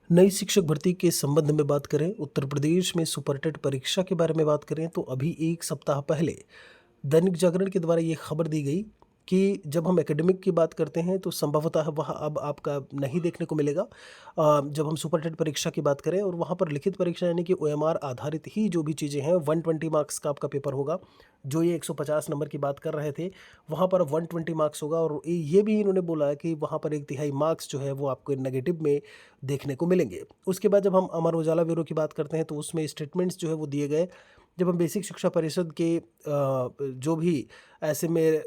नई शिक्षक भर्ती के संबंध में बात करें, उत्तर प्रदेश में सुपर टेट परीक्षा के बारे में बात करें तो अभी 1 सप्ताह पहले दैनिक जागरण के द्वारा ये खबर दी गई कि जब हम एकेडमिक की बात करते हैं तो संभवतः वह अब आपका नहीं देखने को मिलेगा। जब हम सुपर टेट परीक्षा की बात करें और वहाँ पर लिखित परीक्षा यानी कि ओएमआर आधारित ही जो भी चीज़ें हैं 120 मार्क्स का आपका पेपर होगा। जो ये 150 नंबर की बात कर रहे थे, वहाँ पर 120 मार्क्स होगा और ये भी इन्होंने बोला है कि वहाँ पर 1/3 मार्क्स जो है वो आपको नेगेटिव में देखने को मिलेंगे। उसके बाद जब हम अमर उजाला ब्यूरो की बात करते हैं तो उसमें स्टेटमेंट्स जो है वो दिए गए। जब हम बेसिक शिक्षा परिषद के जो भी ऐसे में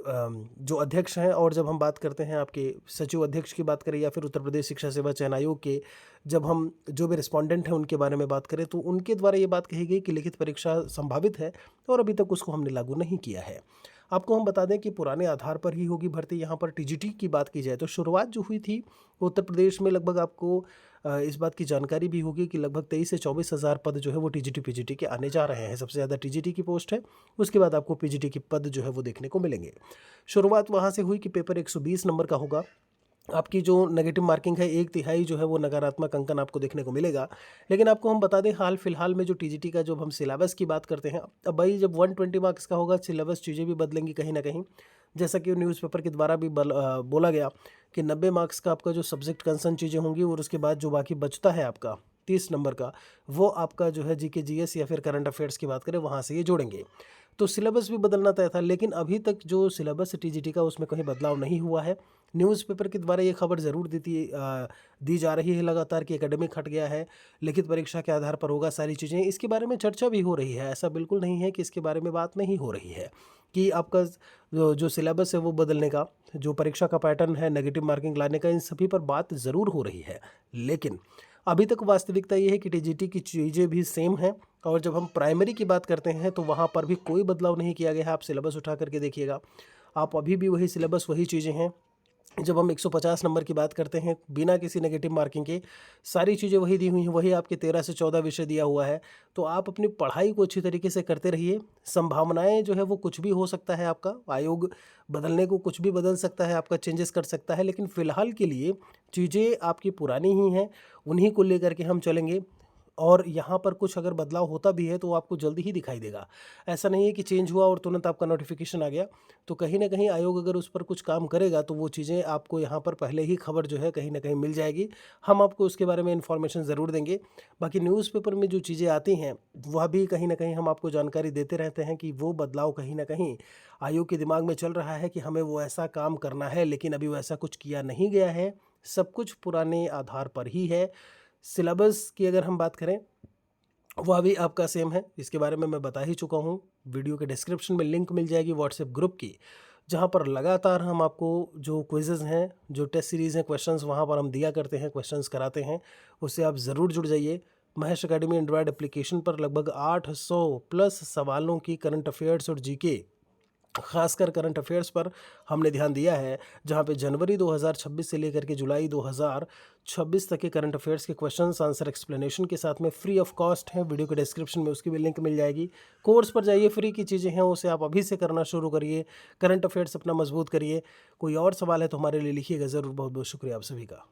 जो अध्यक्ष हैं और जब हम बात करते हैं आपके सचिव अध्यक्ष की बात करें या फिर उत्तर प्रदेश शिक्षा सेवा चयन आयोग के जब हम जो भी रिस्पोंडेंट हैं उनके बारे में बात करें तो उनके द्वारा ये बात कही गई कि लिखित परीक्षा संभावित है और अभी तक उसको हमने लागू नहीं किया है। आपको हम बता दें कि पुराने आधार पर ही होगी भर्ती। यहाँ पर टीजीटी की बात की जाए तो शुरुआत जो हुई थी उत्तर प्रदेश में लगभग आपको इस बात की जानकारी भी होगी कि लगभग 23 से 24 हज़ार पद जो है वो टीजीटी पीजीटी के आने जा रहे हैं। सबसे ज़्यादा टीजीटी की पोस्ट है, उसके बाद आपको पीजीटी की पद जो है वो देखने को मिलेंगे। शुरुआत वहाँ से हुई कि पेपर 120 नंबर का होगा। आपकी जो नेगेटिव मार्किंग है 1/3 जो है वो नकारात्मक अंकन आपको देखने को मिलेगा। लेकिन आपको हम बता दें हाल फिलहाल में जो टीजीटी का जब हम सिलेबस की बात करते हैं, अब भाई जब 120 मार्क्स का होगा सिलेबस चीज़ें भी बदलेंगी कहीं न कहीं। जैसा कि न्यूज़पेपर के द्वारा भी बोला गया कि 90 मार्क्स का आपका जो सब्जेक्ट कंसर्न चीज़ें होंगी और उसके बाद जो बाकी बचता है आपका 30 नंबर का, वो आपका जो है जीके जीएस या फिर करंट अफेयर्स की बात करें वहाँ से ये जोड़ेंगे। तो सिलेबस भी बदलना तय था, लेकिन अभी तक जो सिलेबस है टीजीटी का उसमें कहीं बदलाव नहीं हुआ है। न्यूज़पेपर के द्वारा ये खबर ज़रूर दी जा रही है लगातार कि एकेडमिक हट गया है, लिखित परीक्षा के आधार पर होगा सारी चीज़ें। इसके बारे में चर्चा भी हो रही है, ऐसा बिल्कुल नहीं है कि इसके बारे में बात नहीं हो रही है कि आपका जो सिलेबस है वो बदलने का, जो परीक्षा का पैटर्न है नेगेटिव मार्किंग लाने का, इन सभी पर बात ज़रूर हो रही है। लेकिन अभी तक वास्तविकता ये है कि टीजीटी की चीज़ें भी सेम हैं और जब हम प्राइमरी की बात करते हैं तो वहाँ पर भी कोई बदलाव नहीं किया गया है। आप सिलेबस उठा करके देखिएगा, आप अभी भी वही सिलेबस वही चीज़ें हैं। जब हम 150 नंबर की बात करते हैं बिना किसी नेगेटिव मार्किंग के, सारी चीज़ें वही दी हुई हैं, वही आपके 13 से 14 विषय दिया हुआ है। तो आप अपनी पढ़ाई को अच्छी तरीके से करते रहिए। संभावनाएं जो है वो कुछ भी हो सकता है, आपका आयोग बदलने को कुछ भी बदल सकता है, आपका चेंजेस कर सकता है, लेकिन फ़िलहाल के लिए चीज़ें आपकी पुरानी ही हैं, उन्हीं को लेकर के हम चलेंगे। और यहाँ पर कुछ अगर बदलाव होता भी है तो वो आपको जल्दी ही दिखाई देगा। ऐसा नहीं है कि चेंज हुआ और तुरंत आपका नोटिफिकेशन आ गया। तो कहीं न कहीं आयोग अगर उस पर कुछ काम करेगा तो वो चीज़ें आपको यहाँ पर पहले ही खबर जो है कहीं न कहीं मिल जाएगी। हम आपको उसके बारे में इन्फॉर्मेशन ज़रूर देंगे। बाकी न्यूज़पेपर में जो चीज़ें आती हैं वह भी कहीं न कहीं हम आपको जानकारी देते रहते हैं कि वो बदलाव कहीं न कहीं आयोग के दिमाग में चल रहा है कि हमें वो ऐसा काम करना है, लेकिन अभी वैसा कुछ किया नहीं गया है। सब कुछ पुराने आधार पर ही है। सिलेबस की अगर हम बात करें, वह भी आपका सेम है, इसके बारे में मैं बता ही चुका हूँ। वीडियो के डिस्क्रिप्शन में लिंक मिल जाएगी व्हाट्सएप ग्रुप की, जहाँ पर लगातार हम आपको जो क्विज़ेज़ हैं, जो टेस्ट सीरीज़ हैं, क्वेश्चंस वहाँ पर हम दिया करते हैं, क्वेश्चंस कराते हैं, उससे आप ज़रूर जुड़ जाइए। महेश अकेडमी एंड्रॉयड एप्लीकेशन पर लगभग 800 प्लस सवालों की करंट अफेयर्स और जीके, खासकर करंट अफेयर्स पर हमने ध्यान दिया है, जहां पे जनवरी 2026 से लेकर के जुलाई 2026 तक के करंट अफेयर्स के क्वेश्चंस आंसर एक्सप्लेनेशन के साथ में फ्री ऑफ कॉस्ट है। वीडियो के डिस्क्रिप्शन में उसकी भी लिंक मिल जाएगी। कोर्स पर जाइए, फ्री की चीज़ें हैं उसे आप अभी से करना शुरू करिए, करंट अफेयर्स अपना मजबूत करिए। कोई और सवाल है तो हमारे लिए लिखिएगा ज़रूर। बहुत बहुत शुक्रिया आप सभी का।